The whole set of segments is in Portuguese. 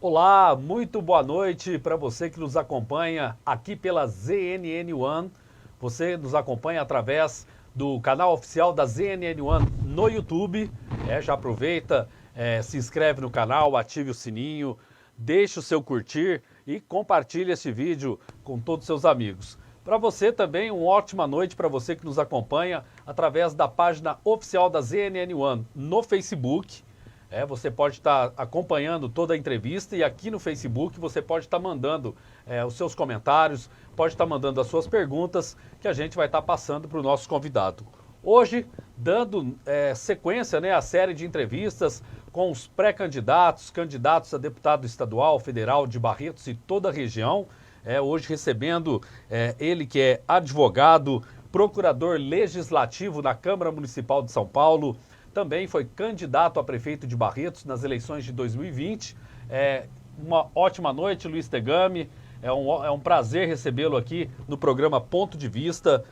Olá, muito boa noite para você que nos acompanha aqui pela ZNN One. Você nos acompanha através do canal oficial da ZNN One no YouTube. Já aproveita, se inscreve no canal, ative o sininho, deixe o seu curtir e compartilhe esse vídeo com todos os seus amigos. Para você também, uma ótima noite para você que nos acompanha através da página oficial da ZNN One no Facebook. Você pode estar acompanhando toda a entrevista e aqui no Facebook você pode estar mandando os seus comentários, pode estar mandando as suas perguntas que a gente vai estar passando para o nosso convidado. Hoje, dando sequência à série de entrevistas com os pré-candidatos, candidatos a deputado estadual, federal de Barretos e toda a região. Hoje recebendo ele que é advogado, procurador legislativo na Câmara Municipal de São Paulo, também foi candidato a prefeito de Barretos nas eleições de 2020. Uma ótima noite, Luiz Tegami. É um prazer recebê-lo aqui no programa Ponto de Vista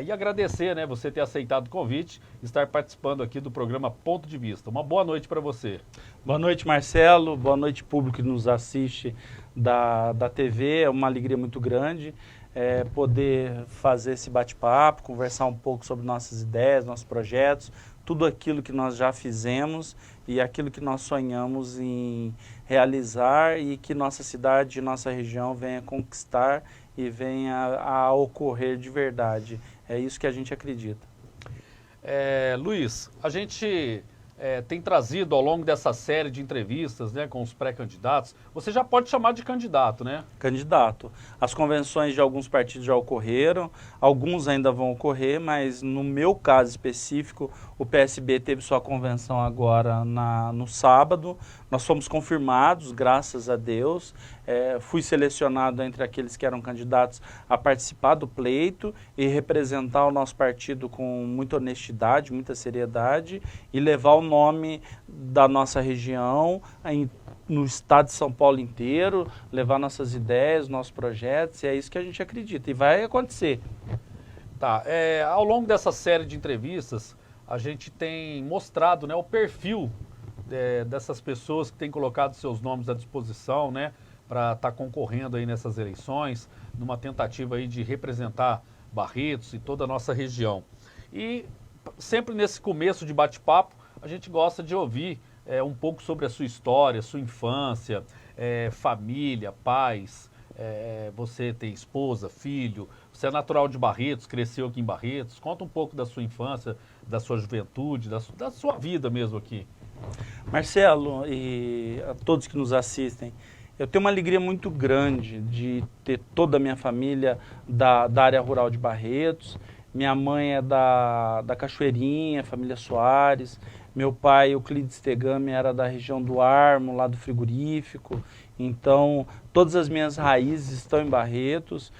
e agradecer, você ter aceitado o convite e estar participando aqui do programa Ponto de Vista. Uma boa noite para você. Boa noite, Marcelo. Boa noite, público que nos assiste da TV. É uma alegria muito grande poder fazer esse bate-papo, conversar um pouco sobre nossas ideias, nossos projetos, tudo aquilo que nós já fizemos e aquilo que nós sonhamos em realizar e que nossa cidade, nossa região venha conquistar e venha a ocorrer de verdade. É isso que a gente acredita. Luiz, a gente tem trazido ao longo dessa série de entrevistas com os pré-candidatos, você já pode chamar de candidato, né? Candidato. As convenções de alguns partidos já ocorreram, alguns ainda vão ocorrer, mas no meu caso específico, o PSB teve sua convenção agora no sábado. Nós fomos confirmados, graças a Deus. Fui selecionado entre aqueles que eram candidatos a participar do pleito e representar o nosso partido com muita honestidade, muita seriedade e levar o nome da nossa região no estado de São Paulo inteiro, levar nossas ideias, nossos projetos, e é isso que a gente acredita, e vai acontecer. Tá, ao longo dessa série de entrevistas, a gente tem mostrado o perfil dessas pessoas que têm colocado seus nomes à disposição, para estar concorrendo aí nessas eleições, numa tentativa aí de representar Barretos e toda a nossa região. E sempre nesse começo de bate-papo, a gente gosta de ouvir um pouco sobre a sua história, sua infância, família, pais, você tem esposa, filho, você é natural de Barretos, cresceu aqui em Barretos. Conta um pouco da sua infância, da sua juventude, da sua vida mesmo aqui. Marcelo e a todos que nos assistem, eu tenho uma alegria muito grande de ter toda a minha família da área rural de Barretos. Minha mãe é da Cachoeirinha, família Soares. Meu pai, Euclides Tegami, era da região do Armo, lá do frigorífico. Então, todas as minhas raízes estão em Barretos.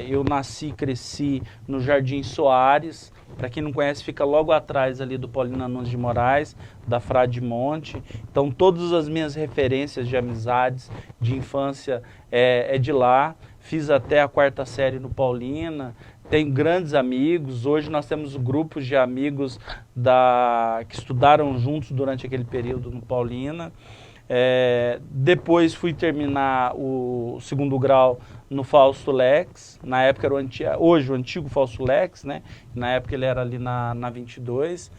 Eu nasci e cresci no Jardim Soares. Para quem não conhece, fica logo atrás ali do Paulina Nunes de Moraes, da Frade Monte. Então, todas as minhas referências de amizades, de infância, é de lá. Fiz até a 4ª série no Paulina. Tenho grandes amigos. Hoje nós temos grupos de amigos que estudaram juntos durante aquele período no Paulina. Depois fui terminar o 2º grau no Fausto Lex. Na época era hoje o antigo Fausto Lex, na época ele era ali na 22.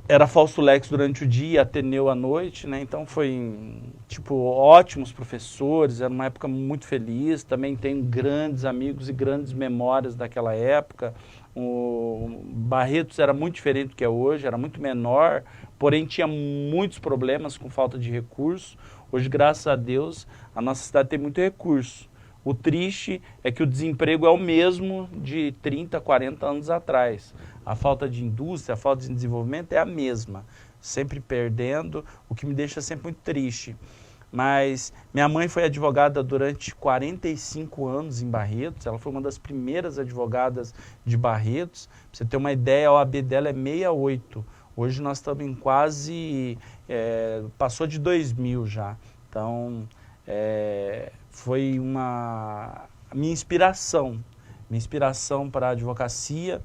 Era Fausto Lex durante o dia, Ateneu à noite, então foi ótimos professores, era uma época muito feliz. Também tenho grandes amigos e grandes memórias daquela época. O Barretos era muito diferente do que é hoje, era muito menor, porém tinha muitos problemas com falta de recurso. Hoje, graças a Deus, a nossa cidade tem muito recurso. O triste é que o desemprego é o mesmo de 30, 40 anos atrás. A falta de indústria, a falta de desenvolvimento é a mesma, sempre perdendo, o que me deixa sempre muito triste. Mas minha mãe foi advogada durante 45 anos em Barretos, ela foi uma das primeiras advogadas de Barretos. Pra você ter uma ideia, a OAB dela é 68. Hoje nós estamos em quase, passou de 2000 já. Então, foi a minha inspiração para a advocacia.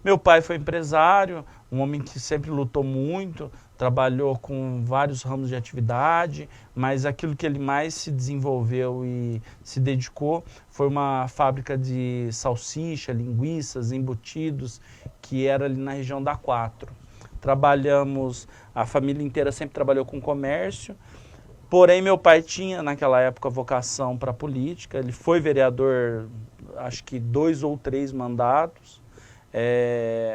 Meu pai foi empresário, um homem que sempre lutou muito, trabalhou com vários ramos de atividade, mas aquilo que ele mais se desenvolveu e se dedicou foi uma fábrica de salsicha, linguiças, embutidos, que era ali na região da Quatro. Trabalhamos, a família inteira sempre trabalhou com comércio, porém meu pai tinha naquela época vocação para a política, ele foi vereador, acho que 2 ou 3 mandatos,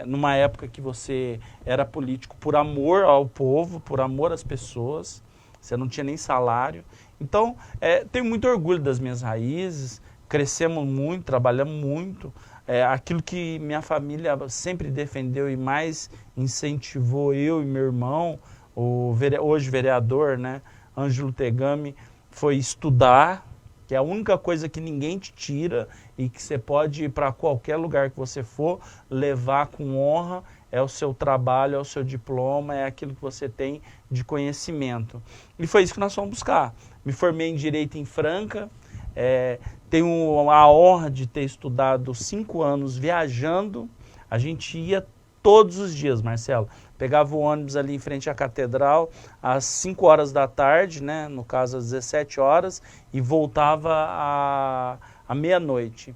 numa época que você era político por amor ao povo, por amor às pessoas, você não tinha nem salário. Então, tenho muito orgulho das minhas raízes, crescemos muito, trabalhamos muito. Aquilo que minha família sempre defendeu e mais incentivou eu e meu irmão, hoje vereador, né, Ângelo Tegami, foi estudar, que é a única coisa que ninguém te tira e que você pode ir para qualquer lugar que você for, levar com honra, é o seu trabalho, é o seu diploma, é aquilo que você tem de conhecimento. E foi isso que nós fomos buscar. Me formei em Direito em Franca, tenho a honra de ter estudado 5 anos viajando, a gente ia todos os dias, Marcelo. Pegava o ônibus ali em frente à catedral às 5 horas da tarde, né, no caso às 17 horas, e voltava à meia-noite.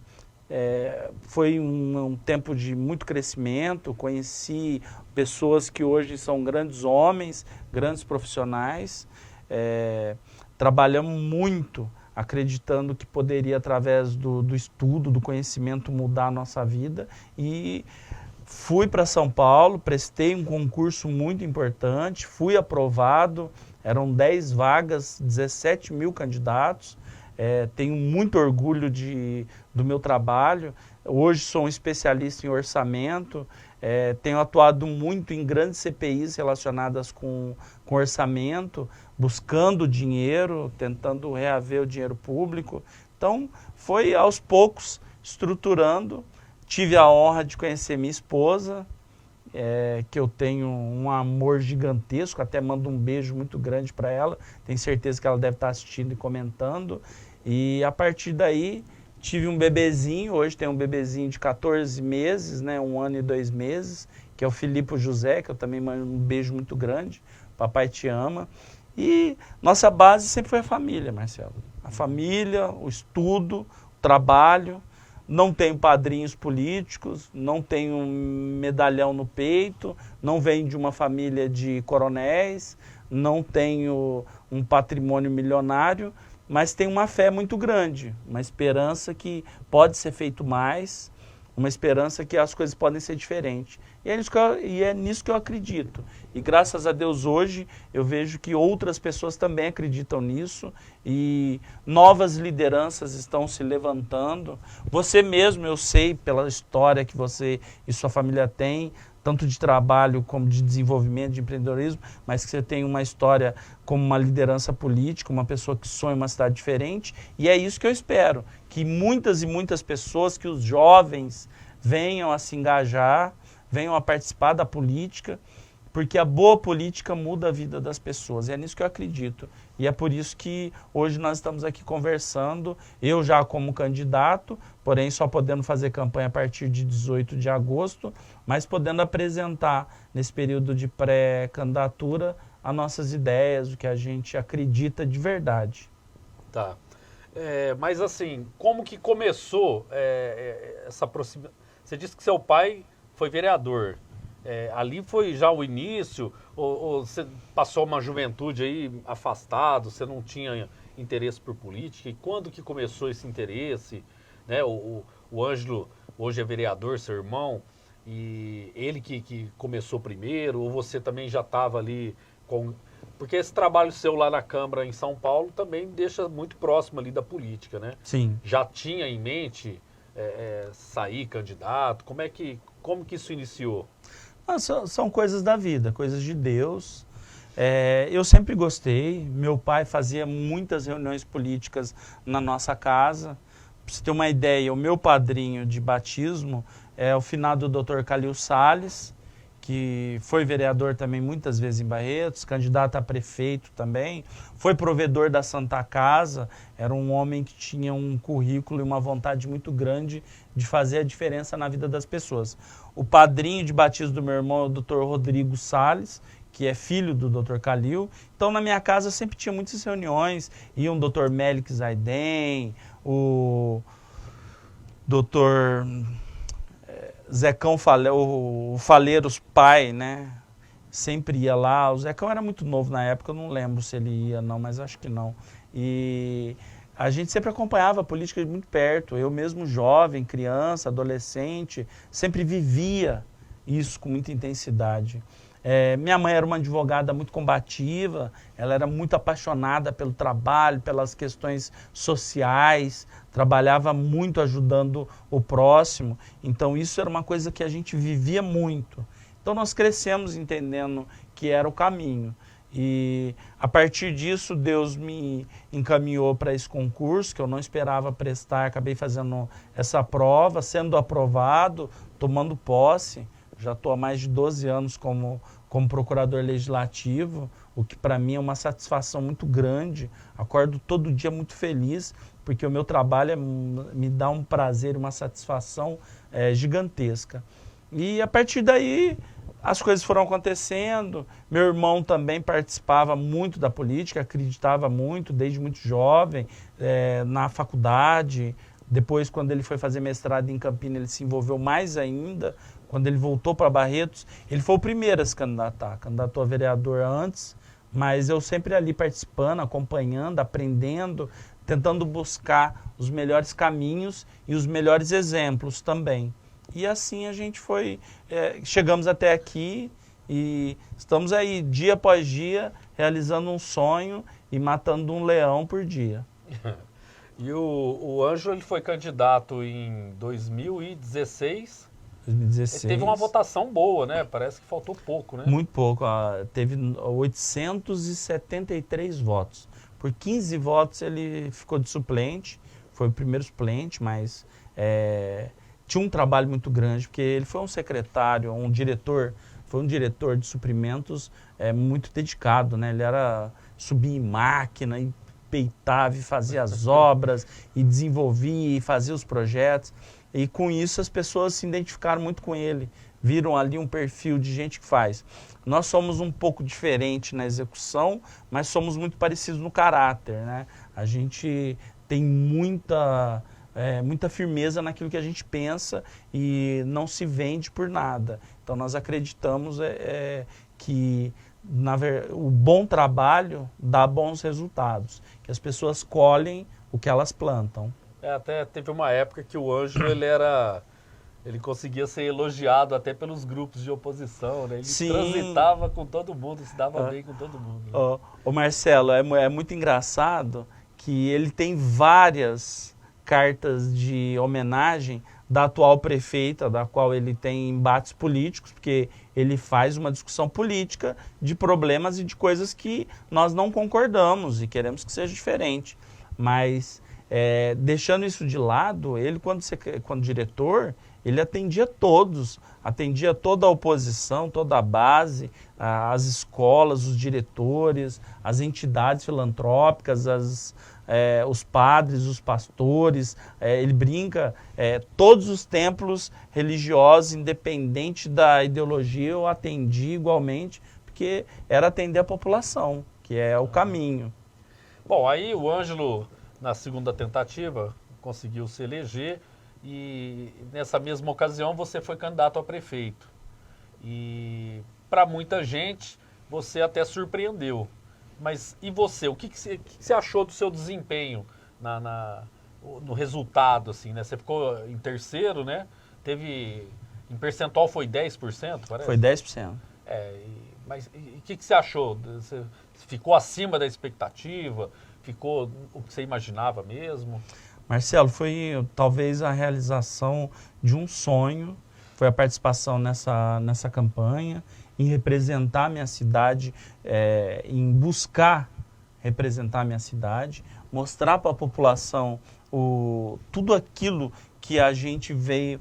Foi um tempo de muito crescimento, conheci pessoas que hoje são grandes homens, grandes profissionais, trabalhamos muito acreditando que poderia, através do estudo, do conhecimento, mudar a nossa vida, e fui para São Paulo, prestei um concurso muito importante, fui aprovado, eram 10 vagas, 17 mil candidatos, tenho muito orgulho do meu trabalho, hoje sou um especialista em orçamento, tenho atuado muito em grandes CPIs relacionadas com orçamento, buscando dinheiro, tentando reaver o dinheiro público. Então, foi aos poucos estruturando. Tive a honra de conhecer minha esposa, que eu tenho um amor gigantesco, até mando um beijo muito grande para ela, tenho certeza que ela deve estar assistindo e comentando. E a partir daí, tive um bebezinho, hoje tem um bebezinho de 14 meses, né, 1 ano e 2 meses, que é o Filipe José, que eu também mando um beijo muito grande, papai te ama. E nossa base sempre foi a família, Marcelo. A família, o estudo, o trabalho. Não tenho padrinhos políticos, não tenho um medalhão no peito, não venho de uma família de coronéis, não tenho um patrimônio milionário, mas tenho uma fé muito grande, uma esperança que pode ser feito mais, uma esperança que as coisas podem ser diferentes. E é nisso que eu acredito. E graças a Deus hoje eu vejo que outras pessoas também acreditam nisso e novas lideranças estão se levantando. Você mesmo, eu sei pela história que você e sua família têm, tanto de trabalho como de desenvolvimento, de empreendedorismo, mas que você tem uma história como uma liderança política, uma pessoa que sonha uma cidade diferente, e é isso que eu espero, que muitas e muitas pessoas, que os jovens venham a se engajar, venham a participar da política, porque a boa política muda a vida das pessoas, e é nisso que eu acredito. E é por isso que hoje nós estamos aqui conversando, eu já como candidato, porém só podendo fazer campanha a partir de 18 de agosto, mas podendo apresentar nesse período de pré-candidatura as nossas ideias, o que a gente acredita de verdade. Tá. Mas assim, como que começou essa proximidade? Você disse que seu pai foi vereador. Ali foi já o início, ou você passou uma juventude aí afastado, você não tinha interesse por política? E quando que começou esse interesse? Né? O Ângelo hoje é vereador, seu irmão, e ele que começou primeiro, ou você também já estava ali com... Porque esse trabalho seu lá na Câmara em São Paulo também deixa muito próximo ali da política, né? Sim. Já tinha em mente sair candidato? Como que isso iniciou? São coisas da vida, coisas de Deus. Eu sempre gostei. Meu pai fazia muitas reuniões políticas na nossa casa. Para você ter uma ideia, o meu padrinho de batismo é o finado Dr. Calil Salles, que foi vereador também muitas vezes em Barretos, candidato a prefeito também, foi provedor da Santa Casa, era um homem que tinha um currículo e uma vontade muito grande de fazer a diferença na vida das pessoas. O padrinho de batismo do meu irmão é o Dr. Rodrigo Salles, que é filho do Dr. Calil. Então, na minha casa sempre tinha muitas reuniões, iam o Dr. Mélix Aiden, o Dr. Zecão o Faleiros pai, né? Sempre ia lá. O Zecão era muito novo na época, eu não lembro se ele ia não, mas acho que não. E a gente sempre acompanhava a política de muito perto. Eu mesmo jovem, criança, adolescente, sempre vivia isso com muita intensidade. Minha mãe era uma advogada muito combativa, ela era muito apaixonada pelo trabalho, pelas questões sociais, trabalhava muito ajudando o próximo, então isso era uma coisa que a gente vivia muito. Então nós crescemos entendendo que era o caminho. E a partir disso Deus me encaminhou para esse concurso, que eu não esperava prestar, acabei fazendo essa prova, sendo aprovado, tomando posse. Já estou há mais de 12 anos como procurador legislativo, o que para mim é uma satisfação muito grande. Acordo todo dia muito feliz, porque o meu trabalho me dá um prazer, uma satisfação gigantesca. E a partir daí as coisas foram acontecendo. Meu irmão também participava muito da política, acreditava muito, desde muito jovem, na faculdade. Depois, quando ele foi fazer mestrado em Campinas, ele se envolveu mais ainda. Quando ele voltou para Barretos, ele foi o primeiro a se candidatar. Candidatou a vereador antes, mas eu sempre ali participando, acompanhando, aprendendo, tentando buscar os melhores caminhos e os melhores exemplos também. E assim a gente foi, chegamos até aqui e estamos aí dia após dia realizando um sonho e matando um leão por dia. E o Ângelo, ele foi candidato em 2016. 2016. Ele teve uma votação boa, né? Parece que faltou pouco, né? Muito pouco. Teve 873 votos. Por 15 votos ele ficou de suplente. Foi o primeiro suplente, mas tinha um trabalho muito grande, porque ele foi um secretário, foi um diretor de suprimentos muito dedicado, né? Ele subia em máquina e peitava e fazia as obras e desenvolvia e fazia os projetos. E com isso as pessoas se identificaram muito com ele, viram ali um perfil de gente que faz. Nós somos um pouco diferente na execução, mas somos muito parecidos no caráter, né? A gente tem muita firmeza naquilo que a gente pensa e não se vende por nada. Então nós acreditamos que o bom trabalho dá bons resultados, que as pessoas colhem o que elas plantam. Até teve uma época que o Ângelo, ele conseguia ser elogiado até pelos grupos de oposição, né? Ele transitava com todo mundo, se dava bem com todo mundo. Né? Ô Marcelo, é muito engraçado que ele tem várias cartas de homenagem da atual prefeita, da qual ele tem embates políticos, porque ele faz uma discussão política de problemas e de coisas que nós não concordamos e queremos que seja diferente. Mas deixando isso de lado, ele, quando diretor, ele atendia todos, atendia toda a oposição, toda a base, as escolas, os diretores, as entidades filantrópicas, os padres, os pastores, ele brinca, todos os templos religiosos, independente da ideologia, eu atendi igualmente, porque era atender a população, que é o caminho. Bom, aí o Ângelo, na segunda tentativa, conseguiu se eleger e nessa mesma ocasião você foi candidato a prefeito. E para muita gente você até surpreendeu. Mas e você? O que você achou do seu desempenho no resultado? Assim, né? Você ficou em terceiro, né? Em percentual foi 10%, parece? Foi 10%. Mas o que você achou? Você ficou acima da expectativa? Ficou o que você imaginava mesmo? Marcelo, foi talvez a realização de um sonho, foi a participação nessa campanha, em representar a minha cidade, em buscar representar a minha cidade, mostrar para a população tudo aquilo que a gente veio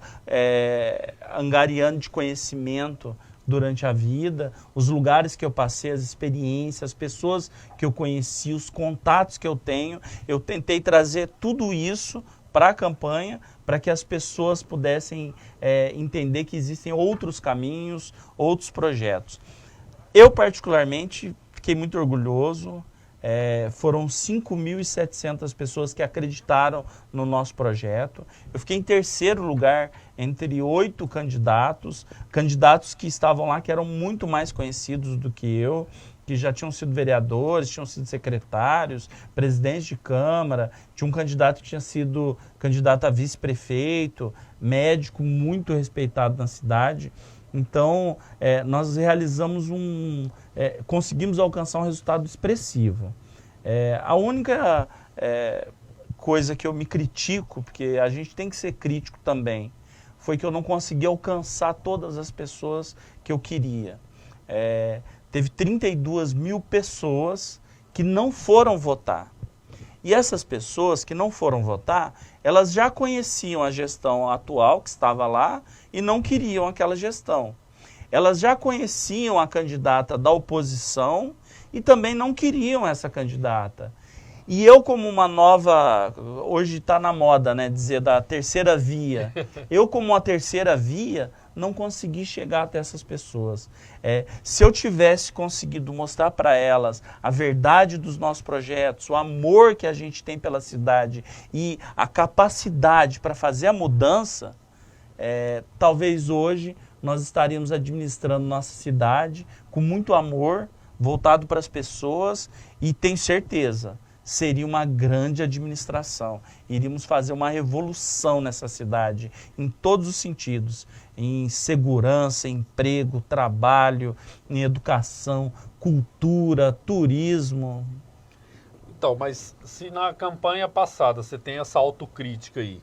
angariando de conhecimento durante a vida, os lugares que eu passei, as experiências, as pessoas que eu conheci, os contatos que eu tenho. Eu tentei trazer tudo isso para a campanha, para que as pessoas pudessem entender que existem outros caminhos, outros projetos. Eu, particularmente, fiquei muito orgulhoso. Foram 5.700 pessoas que acreditaram no nosso projeto. Eu fiquei em terceiro lugar entre 8 candidatos que estavam lá, que eram muito mais conhecidos do que eu, que já tinham sido vereadores, tinham sido secretários, presidentes de Câmara. Tinha um candidato que tinha sido candidato a vice-prefeito, médico muito respeitado na cidade. Então, nós realizamos conseguimos alcançar um resultado expressivo. A única coisa que eu me critico, porque a gente tem que ser crítico também, foi que eu não consegui alcançar todas as pessoas que eu queria. Teve 32 mil pessoas que não foram votar. E essas pessoas que não foram votar, elas já conheciam a gestão atual que estava lá e não queriam aquela gestão. Elas já conheciam a candidata da oposição e também não queriam essa candidata. E eu, como uma nova, hoje está na moda, né, dizer da terceira via, eu como uma terceira via, não consegui chegar até essas pessoas. Se eu tivesse conseguido mostrar para elas a verdade dos nossos projetos, o amor que a gente tem pela cidade e a capacidade para fazer a mudança, talvez hoje nós estaríamos administrando nossa cidade com muito amor, voltado para as pessoas, e tenho certeza, seria uma grande administração. Iríamos fazer uma revolução nessa cidade, em todos os sentidos, em segurança, emprego, trabalho, em educação, cultura, turismo. Então, mas se na campanha passada você tem essa autocrítica aí,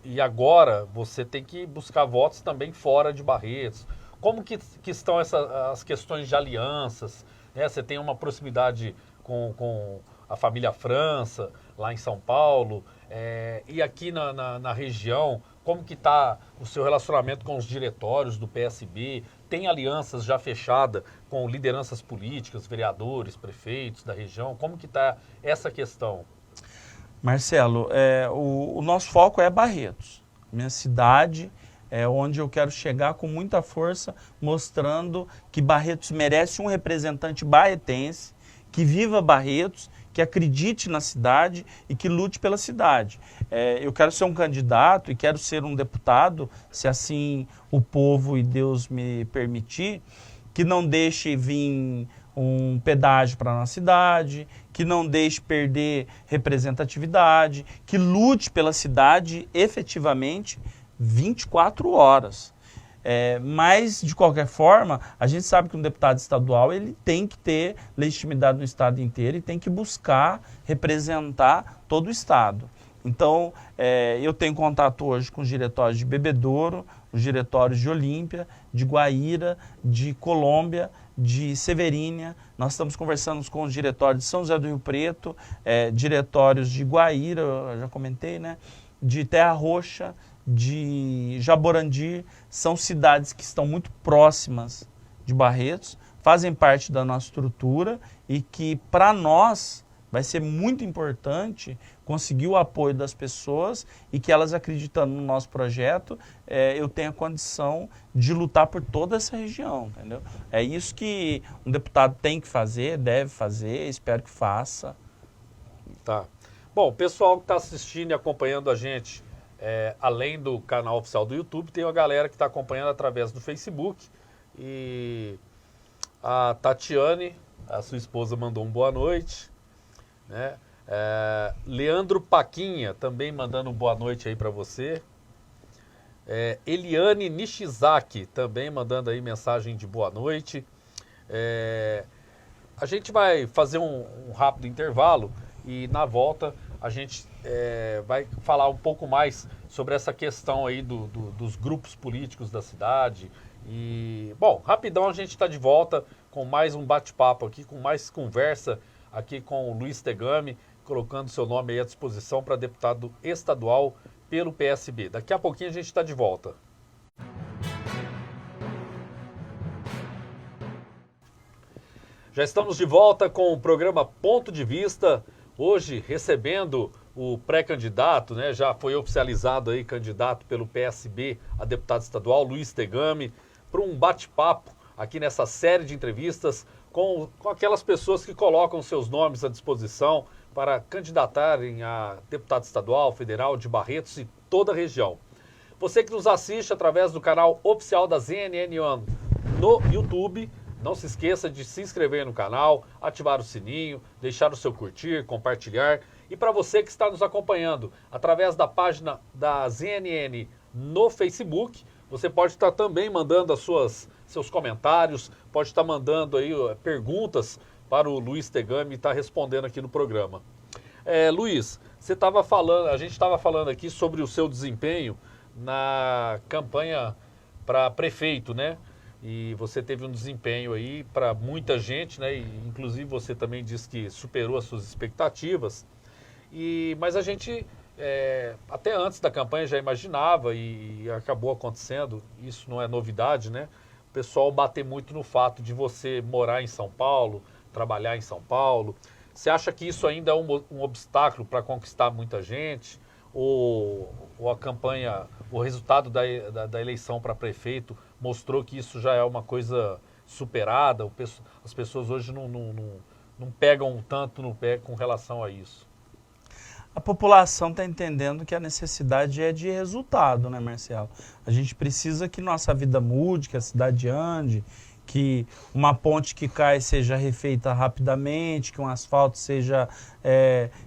e agora você tem que buscar votos também fora de Barretos, como que estão as questões de alianças, né? Você tem uma proximidade com a família França, lá em São Paulo, e aqui na região, como que está o seu relacionamento com os diretórios do PSB? Tem alianças já fechadas com lideranças políticas, vereadores, prefeitos da região? Como que está essa questão? Marcelo, o nosso foco é Barretos, minha cidade, onde eu quero chegar com muita força, mostrando que Barretos merece um representante barretense, que viva Barretos, que acredite na cidade e que lute pela cidade. Eu quero ser um candidato e quero ser um deputado, se assim o povo e Deus me permitir, que não deixe vir um pedágio para a nossa cidade, que não deixe perder representatividade, que lute pela cidade efetivamente 24 horas. Mas, de qualquer forma, a gente sabe que um deputado estadual ele tem que ter legitimidade no estado inteiro e tem que buscar representar todo o estado. Então, eu tenho contato hoje com os diretórios de Bebedouro, os diretórios de Olímpia, de Guaíra, de Colômbia, de Severínia. Nós estamos conversando com os diretórios de São José do Rio Preto, diretórios de Guaíra, eu já comentei, né? De Terra Roxa, de Jaborandi. São cidades que estão muito próximas de Barretos, fazem parte da nossa estrutura e que, para nós, vai ser muito importante conseguir o apoio das pessoas e que elas, acreditando no nosso projeto, eu tenha condição de lutar por toda essa região, entendeu? É isso que um deputado tem que fazer, deve fazer, espero que faça. Tá. Bom, o pessoal que está assistindo e acompanhando a gente, além do canal oficial do YouTube, tem uma galera que está acompanhando através do Facebook. E a Tatiane, a sua esposa, mandou um boa noite, né? Leandro Paquinha também mandando um boa noite aí para você. Eliane Nishizaki também mandando aí mensagem de boa noite. A gente vai fazer um rápido intervalo e na volta a gente vai falar um pouco mais sobre essa questão aí dos grupos políticos da cidade. E, bom, rapidão a gente está de volta com mais um bate-papo aqui, com mais conversa aqui com o Luiz Tegami, colocando seu nome aí à disposição para deputado estadual pelo PSB. Daqui a pouquinho a gente está de volta. Já estamos de volta com o programa Ponto de Vista, hoje recebendo o pré-candidato, né? Já foi oficializado aí, candidato pelo PSB a deputado estadual, Luiz Tegami, para um bate-papo aqui nessa série de entrevistas com aquelas pessoas que colocam seus nomes à disposição para candidatarem a deputado estadual, federal de Barretos e toda a região. Você que nos assiste através do canal oficial da ZNN1 no YouTube, não se esqueça de se inscrever no canal, ativar o sininho, deixar o seu curtir, compartilhar. E para você que está nos acompanhando através da página da ZNN no Facebook, você pode estar também mandando seus comentários, pode estar mandando aí perguntas para o Luiz Tegami e estar respondendo aqui no programa. Luiz, a gente estava falando aqui sobre o seu desempenho na campanha para prefeito, né? E você teve um desempenho aí para muita gente, né? E, inclusive você também disse que superou as suas expectativas. Mas a gente, até antes da campanha, já imaginava e acabou acontecendo, isso não é novidade, né? O pessoal bater muito no fato de você morar em São Paulo, trabalhar em São Paulo. Você acha que isso ainda é um obstáculo para conquistar muita gente? Ou a campanha, o resultado da eleição para prefeito mostrou que isso já é uma coisa superada? As pessoas hoje não pegam tanto no pé com relação a isso. A população está entendendo que a necessidade é de resultado, né, Marcelo? A gente precisa que nossa vida mude, que a cidade ande, que uma ponte que cai seja refeita rapidamente, que um asfalto seja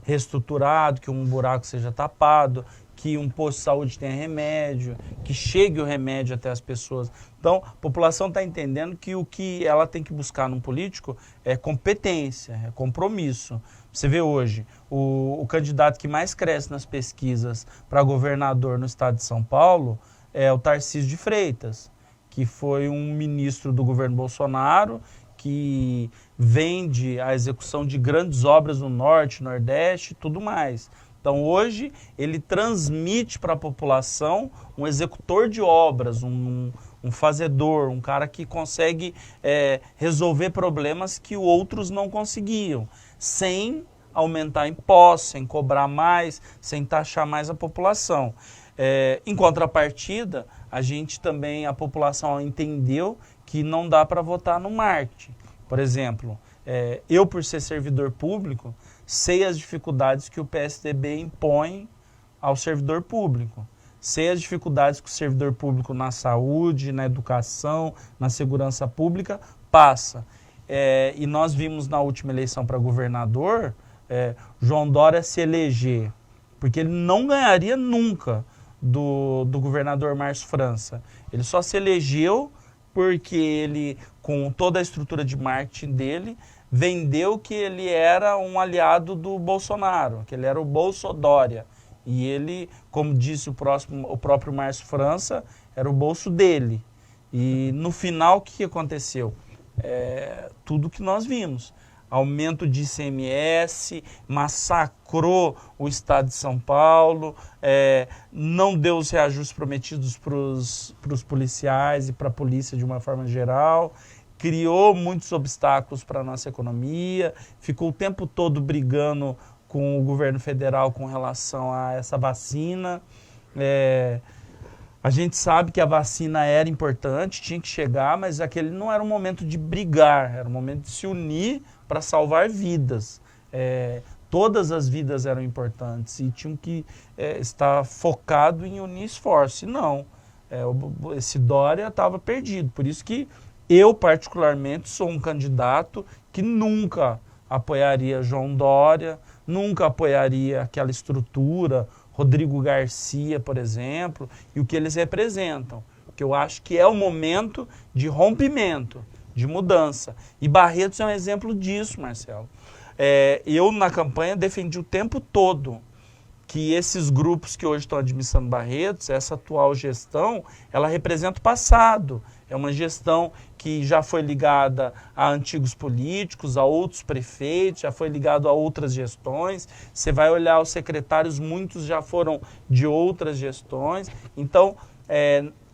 reestruturado, que um buraco seja tapado, que um posto de saúde tenha remédio, que chegue o remédio até as pessoas. Então, a população está entendendo que o que ela tem que buscar num político é competência, é compromisso. Você vê hoje, o candidato que mais cresce nas pesquisas para governador no estado de São Paulo é o Tarcísio de Freitas, que foi um ministro do governo Bolsonaro, que vende a execução de grandes obras no Norte, Nordeste e tudo mais. Então, hoje, ele transmite para a população um executor de obras, um fazedor, um cara que consegue resolver problemas que outros não conseguiam, sem aumentar impostos, sem cobrar mais, sem taxar mais a população. Em contrapartida, a população entendeu que não dá para votar no marketing. Por exemplo, eu, por ser servidor público, sei as dificuldades que o PSDB impõe ao servidor público. Sei as dificuldades que o servidor público na saúde, na educação, na segurança pública passa. E nós vimos na última eleição para governador, João Dória se eleger, porque ele não ganharia nunca do governador Márcio França. Ele só se elegeu porque ele, com toda a estrutura de marketing dele, vendeu que ele era um aliado do Bolsonaro, que ele era o Bolsodória. E ele, como disse o próprio Márcio França, era o bolso dele. E no final, o que aconteceu? Tudo que nós vimos. Aumento de ICMS, massacrou o estado de São Paulo, não deu os reajustes prometidos para os policiais e para a polícia de uma forma geral, criou muitos obstáculos para a nossa economia, ficou o tempo todo brigando com o governo federal com relação a essa vacina. A gente sabe que a vacina era importante, tinha que chegar, mas aquele não era um momento de brigar, era um momento de se unir para salvar vidas. Todas as vidas eram importantes e tinham que estar focado em unir esforço. E não, esse Dória estava perdido. Por isso que eu, particularmente, sou um candidato que nunca apoiaria João Dória, nunca apoiaria aquela estrutura, Rodrigo Garcia, por exemplo, e o que eles representam. Que eu acho que é o momento de rompimento, de mudança. E Barretos é um exemplo disso, Marcelo. Eu, na campanha, defendi o tempo todo que esses grupos que hoje estão administrando Barretos, essa atual gestão, ela representa o passado. É uma gestão que já foi ligada a antigos políticos, a outros prefeitos, já foi ligado a outras gestões. Você vai olhar os secretários, muitos já foram de outras gestões. Então,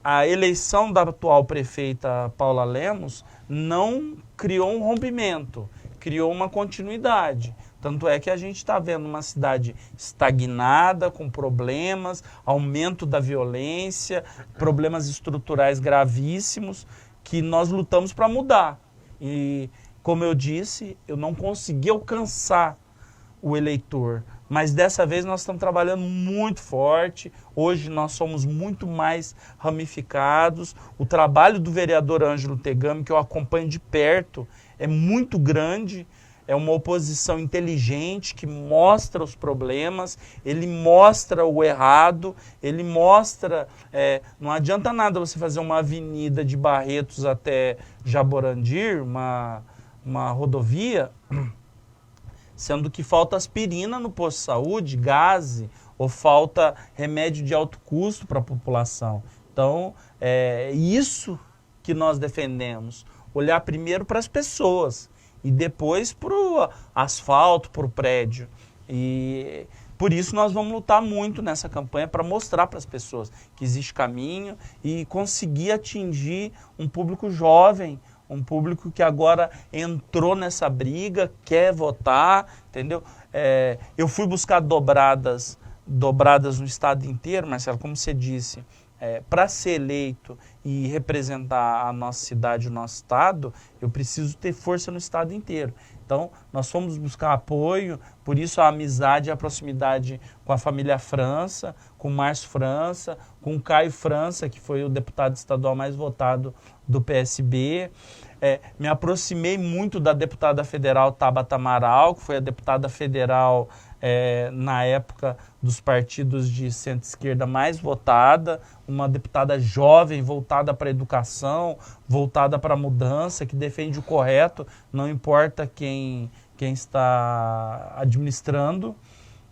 a eleição da atual prefeita Paula Lemos não criou um rompimento, criou uma continuidade. Tanto é que a gente está vendo uma cidade estagnada, com problemas, aumento da violência, problemas estruturais gravíssimos, que nós lutamos para mudar. E, como eu disse, eu não consegui alcançar o eleitor, mas dessa vez nós estamos trabalhando muito forte. Hoje nós somos muito mais ramificados. O trabalho do vereador Ângelo Tegami, que eu acompanho de perto, é muito grande. É uma oposição inteligente que mostra os problemas, ele mostra o errado, ele mostra... não adianta nada você fazer uma avenida de Barretos até Jaborandir, uma rodovia, sendo que falta aspirina no posto de saúde, gás, ou falta remédio de alto custo para a população. Então, é isso que nós defendemos, olhar primeiro para as pessoas, e depois para o asfalto, para o prédio. E por isso nós vamos lutar muito nessa campanha para mostrar para as pessoas que existe caminho e conseguir atingir um público jovem, um público que agora entrou nessa briga, quer votar, entendeu? Eu fui buscar dobradas no estado inteiro, Marcelo, como você disse, para ser eleito e representar a nossa cidade, o nosso estado, eu preciso ter força no estado inteiro. Então, nós fomos buscar apoio, por isso a amizade e a proximidade com a família França, com o Márcio França, com o Caio França, que foi o deputado estadual mais votado do PSB. Me aproximei muito da deputada federal Tabata Amaral, que foi a deputada federal na época dos partidos de centro-esquerda mais votada, uma deputada jovem, voltada para a educação, voltada para a mudança, que defende o correto, não importa quem está administrando,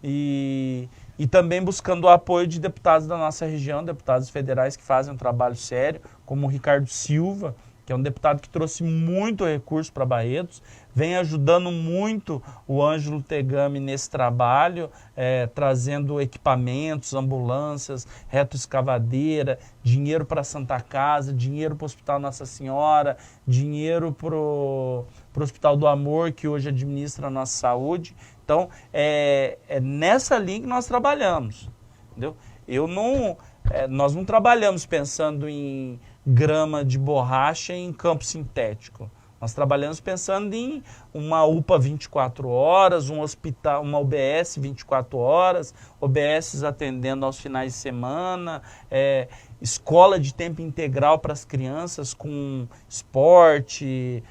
e também buscando o apoio de deputados da nossa região, deputados federais que fazem um trabalho sério, como o Ricardo Silva, que é um deputado que trouxe muito recurso para Barretos, vem ajudando muito o Ângelo Tegami nesse trabalho, trazendo equipamentos, ambulâncias, retroescavadeira, dinheiro para a Santa Casa, dinheiro para o Hospital Nossa Senhora, dinheiro para o Hospital do Amor, que hoje administra a nossa saúde. Então, é nessa linha que nós trabalhamos, entendeu? Nós não trabalhamos pensando em grama de borracha em campo sintético. Nós trabalhamos pensando em uma UPA 24 horas, um hospital, uma UBS 24 horas, UBSs atendendo aos finais de semana, escola de tempo integral para as crianças com esporte,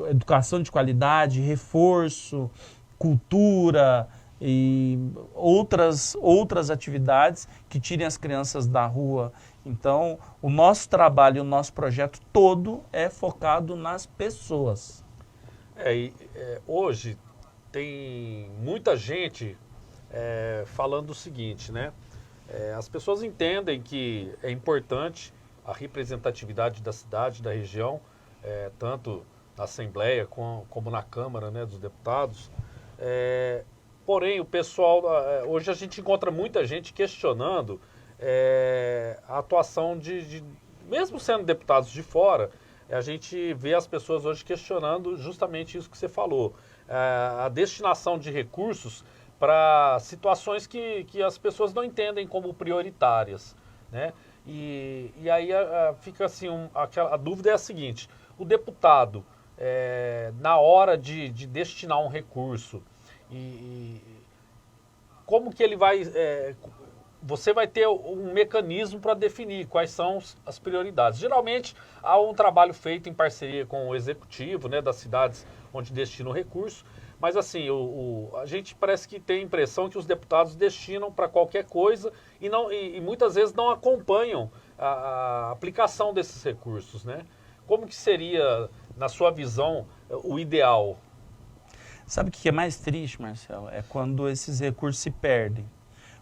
educação de qualidade, reforço, cultura e outras atividades que tirem as crianças da rua. Então, o nosso trabalho, o nosso projeto todo é focado nas pessoas. Hoje tem muita gente falando o seguinte, né? As pessoas entendem que é importante a representatividade da cidade, da região, tanto na Assembleia como na Câmara, né, dos Deputados. Porém, o pessoal, hoje a gente encontra muita gente questionando a atuação mesmo sendo deputados de fora, a gente vê as pessoas hoje questionando justamente isso que você falou, a destinação de recursos para situações que as pessoas não entendem como prioritárias, né? E aí fica assim, a dúvida é a seguinte: o deputado, na hora de destinar um recurso, como que ele vai... você vai ter um mecanismo para definir quais são as prioridades. Geralmente, há um trabalho feito em parceria com o executivo, né, das cidades onde destina o recurso, mas assim, a gente parece que tem a impressão que os deputados destinam para qualquer coisa e muitas vezes não acompanham a aplicação desses recursos, né? Como que seria, na sua visão, o ideal? Sabe o que é mais triste, Marcelo? É quando esses recursos se perdem.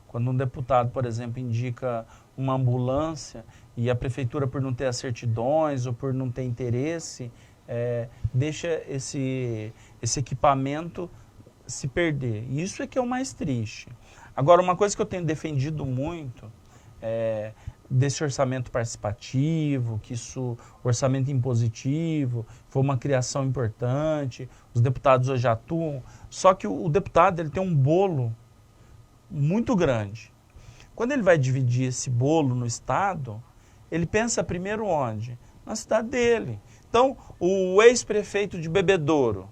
Quando um deputado, por exemplo, indica uma ambulância e a prefeitura, por não ter as certidões ou por não ter interesse, deixa esse equipamento se perder. Isso é que é o mais triste. Agora, uma coisa que eu tenho defendido muito, desse orçamento participativo, que isso, orçamento impositivo, foi uma criação importante, os deputados hoje atuam, só que o deputado ele tem um bolo muito grande. Quando ele vai dividir esse bolo no Estado, ele pensa primeiro onde? Na cidade dele. Então, o ex-prefeito de Bebedouro,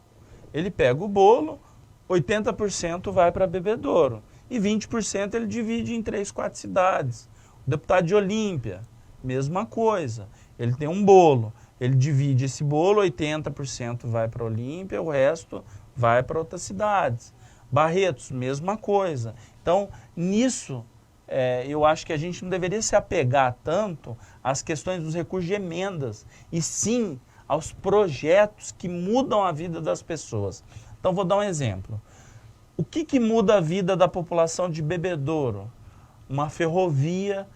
ele pega o bolo, 80% vai para Bebedouro e 20% ele divide em 3, 4 cidades. O deputado de Olímpia, mesma coisa. Ele tem um bolo, ele divide esse bolo, 80% vai para Olímpia, o resto vai para outras cidades. Barretos, mesma coisa. Então, nisso, eu acho que a gente não deveria se apegar tanto às questões dos recursos de emendas, e sim aos projetos que mudam a vida das pessoas. Então, vou dar um exemplo. O que muda a vida da população de Bebedouro? Uma ferrovia,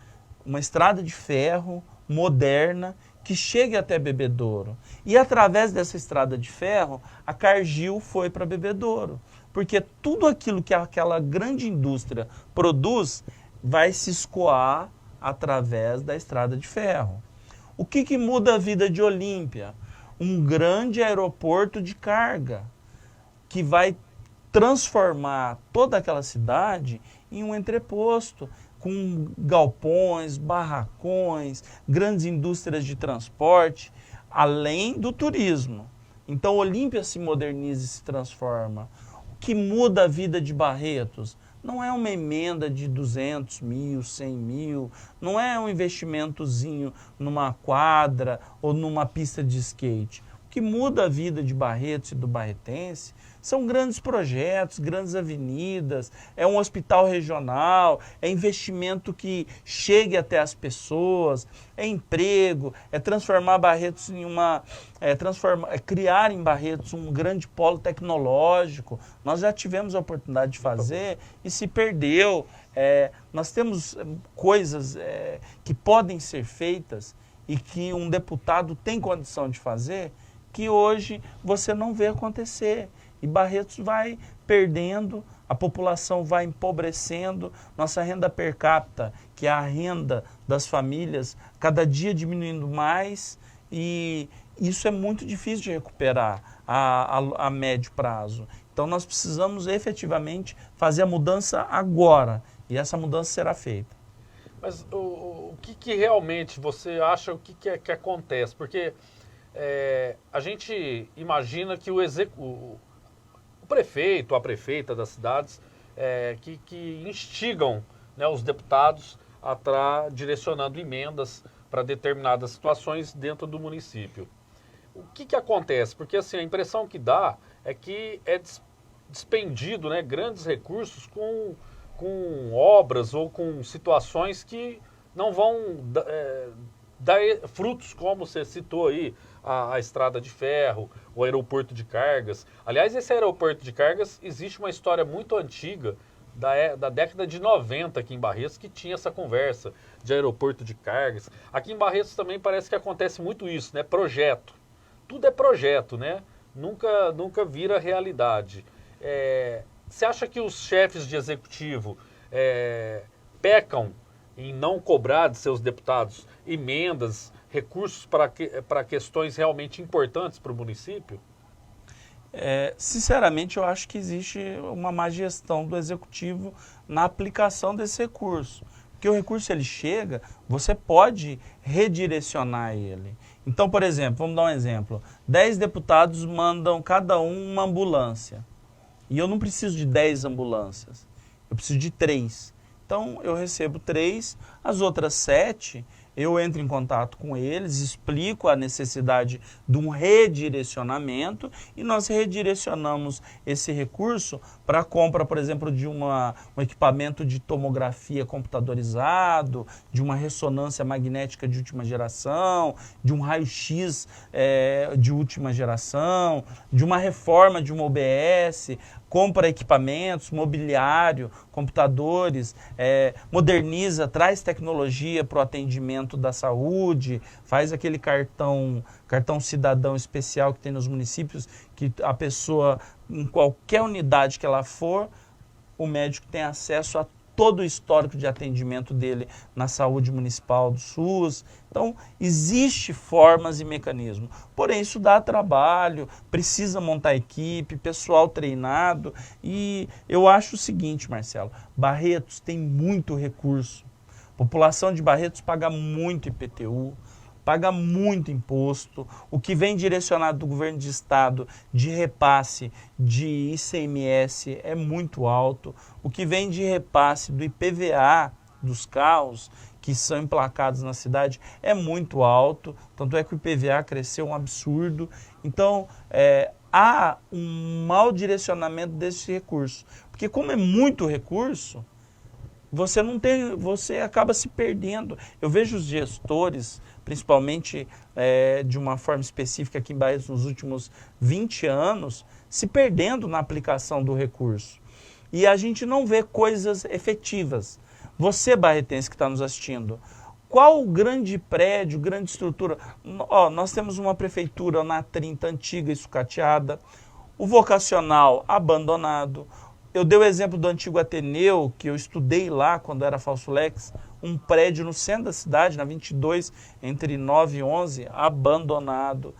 uma estrada de ferro moderna que chegue até Bebedouro. E através dessa estrada de ferro, a Cargill foi para Bebedouro. Porque tudo aquilo que aquela grande indústria produz vai se escoar através da estrada de ferro. O que muda a vida de Olímpia? Um grande aeroporto de carga que vai transformar toda aquela cidade em um entreposto, com galpões, barracões, grandes indústrias de transporte, além do turismo. Então, Olímpia se moderniza e se transforma. O que muda a vida de Barretos? Não é uma emenda de 200 mil, 100 mil, não é um investimentozinho numa quadra ou numa pista de skate. O que muda a vida de Barretos e do barretense são grandes projetos, grandes avenidas, é um hospital regional, é investimento que chegue até as pessoas, é emprego, é transformar Barretos em criar em Barretos um grande polo tecnológico. Nós já tivemos a oportunidade de fazer e se perdeu. Nós temos coisas que podem ser feitas e que um deputado tem condição de fazer, que hoje você não vê acontecer. E Barretos vai perdendo, a população vai empobrecendo, nossa renda per capita, que é a renda das famílias, cada dia diminuindo mais, e isso é muito difícil de recuperar a médio prazo. Então nós precisamos efetivamente fazer a mudança agora, e essa mudança será feita. Mas o que realmente você acha, o que acontece? Porque a gente imagina que o prefeito, a prefeita das cidades, que instigam, né, os deputados a estar direcionando emendas para determinadas situações dentro do município. O que acontece? Porque assim, a impressão que dá é que é despendido, né, grandes recursos com obras ou com situações que não vão dar frutos, como você citou aí, a estrada de ferro, o aeroporto de cargas. Aliás, esse aeroporto de cargas, existe uma história muito antiga, da década de 90 aqui em Barretos, que tinha essa conversa de aeroporto de cargas. Aqui em Barretos também parece que acontece muito isso, né? Projeto. Tudo é projeto, né? Nunca vira realidade. Você acha que os chefes de executivo pecam em não cobrar de seus deputados emendas, recursos para questões realmente importantes para o município? Sinceramente, eu acho que existe uma má gestão do executivo na aplicação desse recurso. Porque o recurso, ele chega, você pode redirecionar ele. Então, por exemplo, vamos dar um exemplo. 10 deputados mandam cada um uma ambulância. E eu não preciso de 10 ambulâncias, eu preciso de 3. Então, eu recebo 3, as outras 7, eu entro em contato com eles, explico a necessidade de um redirecionamento e nós redirecionamos esse recurso para a compra, por exemplo, de um equipamento de tomografia computadorizado, de uma ressonância magnética de última geração, de um raio-x de última geração, de uma reforma de uma OBS, compra equipamentos, mobiliário, computadores, moderniza, traz tecnologia para o atendimento da saúde, faz aquele cartão cidadão especial que tem nos municípios, que a pessoa, em qualquer unidade que ela for, o médico tem acesso a todo o histórico de atendimento dele na saúde municipal do SUS. Então, existe formas e mecanismos. Porém, isso dá trabalho, precisa montar equipe, pessoal treinado. E eu acho o seguinte, Marcelo, Barretos tem muito recurso. A população de Barretos paga muito IPTU, paga muito imposto. O que vem direcionado do governo de estado de repasse de ICMS é muito alto. O que vem de repasse do IPVA dos carros que são emplacados na cidade é muito alto. Tanto é que o IPVA cresceu um absurdo. Então, há um mau direcionamento desse recurso. Porque como é muito recurso, você acaba se perdendo. Eu vejo os gestores, principalmente de uma forma específica aqui em Barretos nos últimos 20 anos, se perdendo na aplicação do recurso. E a gente não vê coisas efetivas. Você, barretense que está nos assistindo, qual o grande prédio, grande estrutura? Nós temos uma prefeitura na 30 antiga e sucateada, o vocacional abandonado. Eu dei o exemplo do antigo Ateneu, que eu estudei lá quando era Falsulex, um prédio no centro da cidade, na 22, entre 9 e 11, abandonado.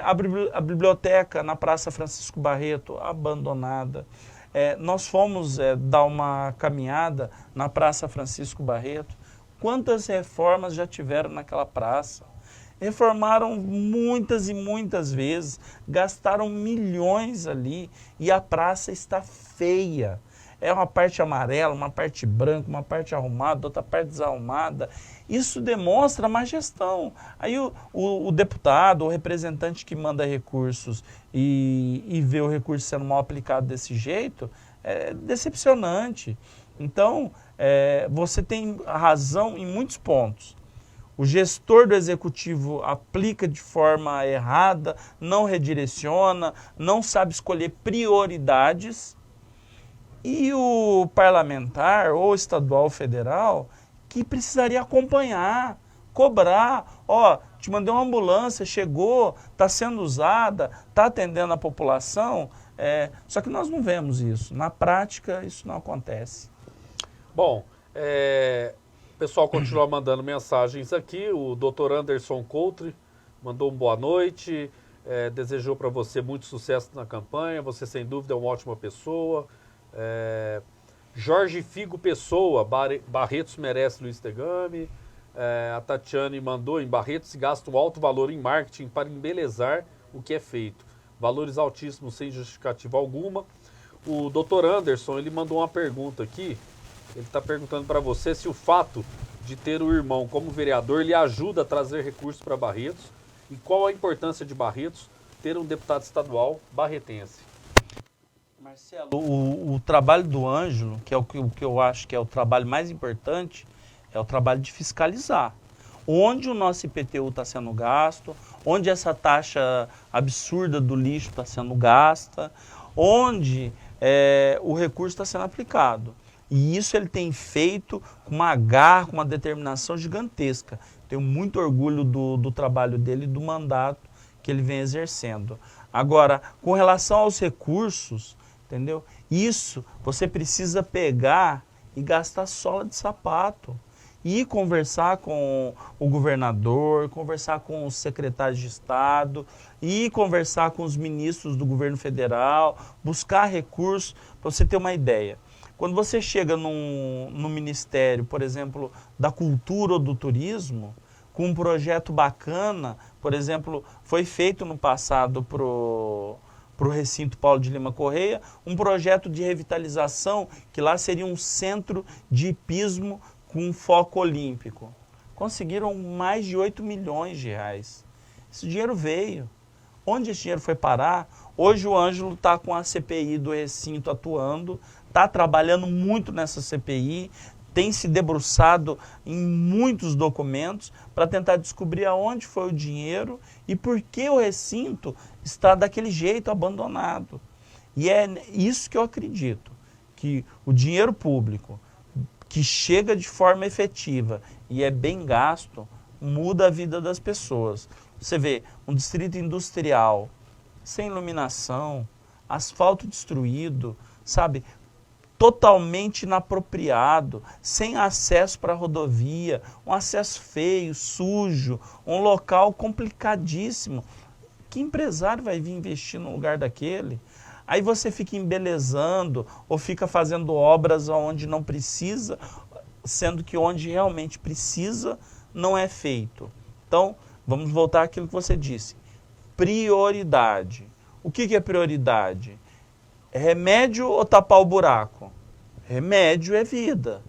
A biblioteca na Praça Francisco Barreto, abandonada. Nós fomos dar uma caminhada na Praça Francisco Barreto. Quantas reformas já tiveram naquela praça? Reformaram muitas e muitas vezes, gastaram milhões ali e a praça está feia. É uma parte amarela, uma parte branca, uma parte arrumada, outra parte desarrumada. Isso demonstra má gestão. Aí o deputado, o representante que manda recursos e vê o recurso sendo mal aplicado desse jeito, é decepcionante. Então, você tem razão em muitos pontos. O gestor do executivo aplica de forma errada, não redireciona, não sabe escolher prioridades. E o parlamentar, ou estadual ou federal, que precisaria acompanhar, cobrar. Te mandei uma ambulância, chegou, está sendo usada, está atendendo a população. Só que nós não vemos isso. Na prática, isso não acontece. Bom, o pessoal continua mandando mensagens aqui. O Dr. Anderson Coutre mandou um boa noite, desejou para você muito sucesso na campanha. Você, sem dúvida, é uma ótima pessoa. Jorge Figo Pessoa, Barretos merece Luiz Tegami. A Tatiane mandou: em Barretos se gasta um alto valor em marketing para embelezar o que é feito. Valores altíssimos sem justificativa alguma. O Dr. Anderson, ele mandou uma pergunta aqui. Ele está perguntando para você se o fato de ter o irmão como vereador lhe ajuda a trazer recursos para Barretos e qual a importância de Barretos ter um deputado estadual barretense. Marcelo, o trabalho do Ângelo, que é o que eu acho que é o trabalho mais importante, é o trabalho de fiscalizar. Onde o nosso IPTU está sendo gasto, onde essa taxa absurda do lixo está sendo gasta, onde o recurso está sendo aplicado. E isso ele tem feito com uma garra, com uma determinação gigantesca. Tenho muito orgulho do trabalho dele e do mandato que ele vem exercendo. Agora, com relação aos recursos, entendeu? Isso você precisa pegar e gastar sola de sapato. E conversar com o governador, conversar com os secretários de Estado, e conversar com os ministros do governo federal, buscar recursos, para você ter uma ideia. Quando você chega no Ministério, por exemplo, da Cultura ou do Turismo, com um projeto bacana, por exemplo, foi feito no passado para o recinto Paulo de Lima Correia, um projeto de revitalização, que lá seria um centro de hipismo com foco olímpico. Conseguiram mais de 8 milhões de reais. Esse dinheiro veio. Onde esse dinheiro foi parar? Hoje o Ângelo está com a CPI do recinto atuando, está trabalhando muito nessa CPI, tem se debruçado em muitos documentos para tentar descobrir aonde foi o dinheiro e por que o recinto está daquele jeito abandonado. E é isso que eu acredito, que o dinheiro público que chega de forma efetiva e é bem gasto, muda a vida das pessoas. Você vê um distrito industrial sem iluminação, asfalto destruído, sabe? totalmente inapropriado, sem acesso para a rodovia, um acesso feio, sujo, um local complicadíssimo. Que empresário vai vir investir num lugar daquele? Aí você fica embelezando ou fica fazendo obras onde não precisa, sendo que onde realmente precisa não é feito. Então, vamos voltar àquilo que você disse. Prioridade. O que é prioridade? É remédio ou tapar o buraco? Remédio é vida.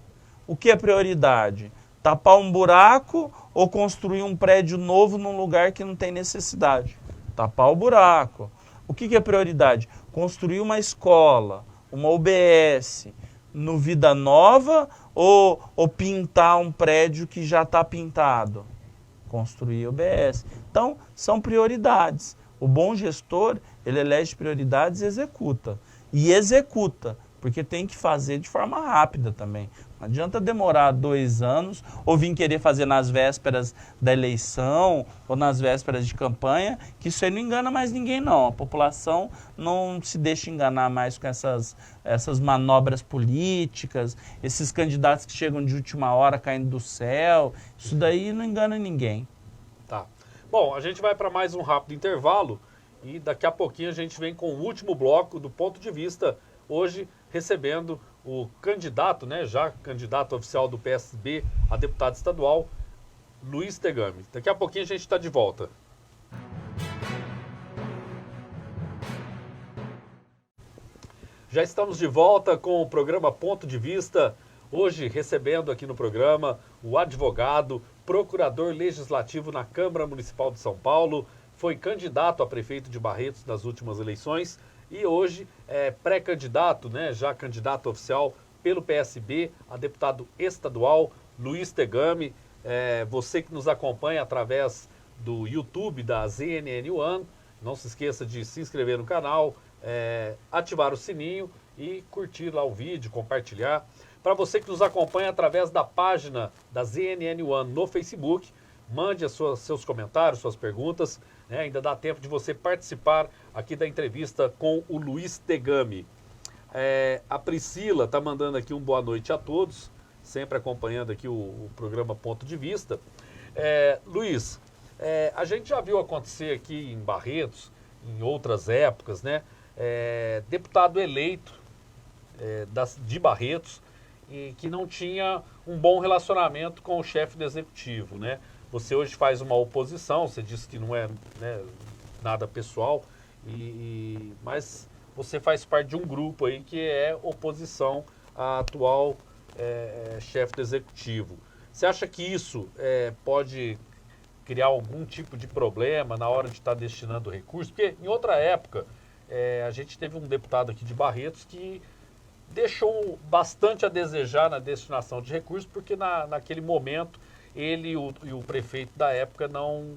O que é prioridade? Tapar um buraco ou construir um prédio novo num lugar que não tem necessidade? Tapar o buraco. O que é prioridade? Construir uma escola, uma UBS, no Vida Nova ou pintar um prédio que já está pintado? Construir UBS. Então, são prioridades. O bom gestor, ele elege prioridades e executa. E executa, porque tem que fazer de forma rápida também. Não adianta demorar 2 anos ou vir querer fazer nas vésperas da eleição ou nas vésperas de campanha, que isso aí não engana mais ninguém não. A população não se deixa enganar mais com essas manobras políticas, esses candidatos que chegam de última hora caindo do céu. Isso daí não engana ninguém. Tá. Bom, a gente vai para mais um rápido intervalo e daqui a pouquinho a gente vem com o último bloco do Ponto de Vista, hoje recebendo o candidato, né, já candidato oficial do PSB a deputado estadual, Luiz Tegami. Daqui a pouquinho a gente está de volta. Já estamos de volta com o programa Ponto de Vista, hoje recebendo aqui no programa o advogado, procurador legislativo na Câmara Municipal de São Paulo, foi candidato a prefeito de Barretos nas últimas eleições e hoje é pré-candidato, né, já candidato oficial pelo PSB a deputado estadual, Luiz Tegami. Você que nos acompanha através do YouTube da ZNN One, não se esqueça de se inscrever no canal, ativar o sininho e curtir lá o vídeo, compartilhar. Para você que nos acompanha através da página da ZNN One no Facebook, mande seus comentários, suas perguntas, né? Ainda dá tempo de você participar aqui da entrevista com o Luiz Tegami. A Priscila está mandando aqui um boa noite a todos, sempre acompanhando aqui o programa Ponto de Vista. Luiz, a gente já viu acontecer aqui em Barretos, em outras épocas, né? Deputado eleito de Barretos e que não tinha um bom relacionamento com o chefe do executivo, né? Você hoje faz uma oposição, você disse que não é, né, nada pessoal, mas você faz parte de um grupo aí que é oposição à atual chefe do executivo. Você acha que isso pode criar algum tipo de problema na hora de estar destinando recursos? Porque em outra época, a gente teve um deputado aqui de Barretos que deixou bastante a desejar na destinação de recursos, porque naquele momento ele e o prefeito da época não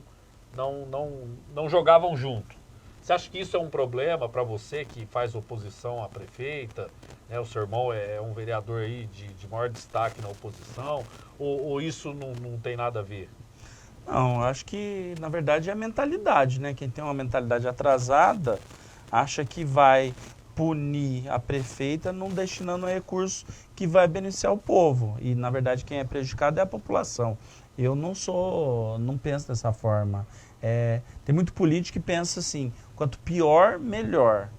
jogavam junto. Você acha que isso é um problema para você que faz oposição à prefeita? Né? O seu irmão é um vereador aí de maior destaque na oposição? Ou isso não tem nada a ver? Não, acho que na verdade é a mentalidade, né? Quem tem uma mentalidade atrasada acha que vai punir a prefeita não destinando recurso que vai beneficiar o povo. E, na verdade, quem é prejudicado é a população. Eu não penso dessa forma. Tem muito político que pensa assim, quanto pior, melhor.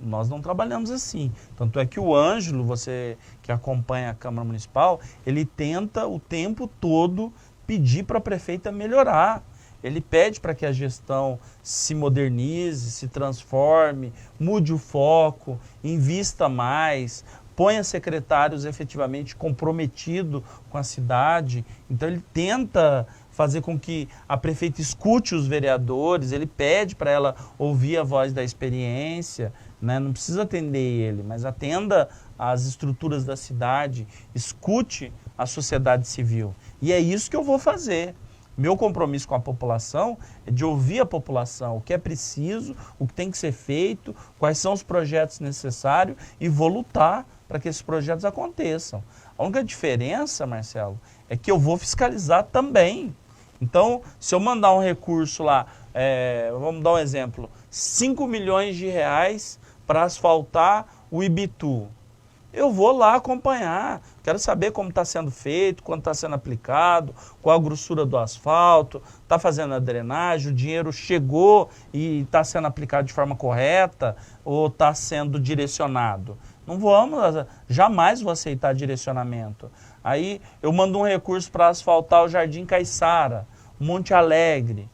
Nós não trabalhamos assim. Tanto é que o Ângelo, você que acompanha a Câmara Municipal, ele tenta o tempo todo pedir para a prefeita melhorar. Ele pede para que a gestão se modernize, se transforme, mude o foco, invista mais, ponha secretários efetivamente comprometidos com a cidade. Então ele tenta fazer com que a prefeita escute os vereadores, ele pede para ela ouvir a voz da experiência, né? Não precisa atender ele, mas atenda as estruturas da cidade, escute a sociedade civil. E é isso que eu vou fazer. Meu compromisso com a população é de ouvir a população, o que é preciso, o que tem que ser feito, quais são os projetos necessários e vou lutar para que esses projetos aconteçam. A única diferença, Marcelo, é que eu vou fiscalizar também. Então, se eu mandar um recurso lá, vamos dar um exemplo, 5 milhões de reais para asfaltar o Ibitu. eu vou lá acompanhar. Quero saber como está sendo feito, quanto está sendo aplicado, qual a grossura do asfalto, está fazendo a drenagem, o dinheiro chegou e está sendo aplicado de forma correta ou está sendo direcionado. Não vamos, jamais vou aceitar direcionamento. Aí eu mando um recurso para asfaltar o Jardim Caiçara, Monte Alegre.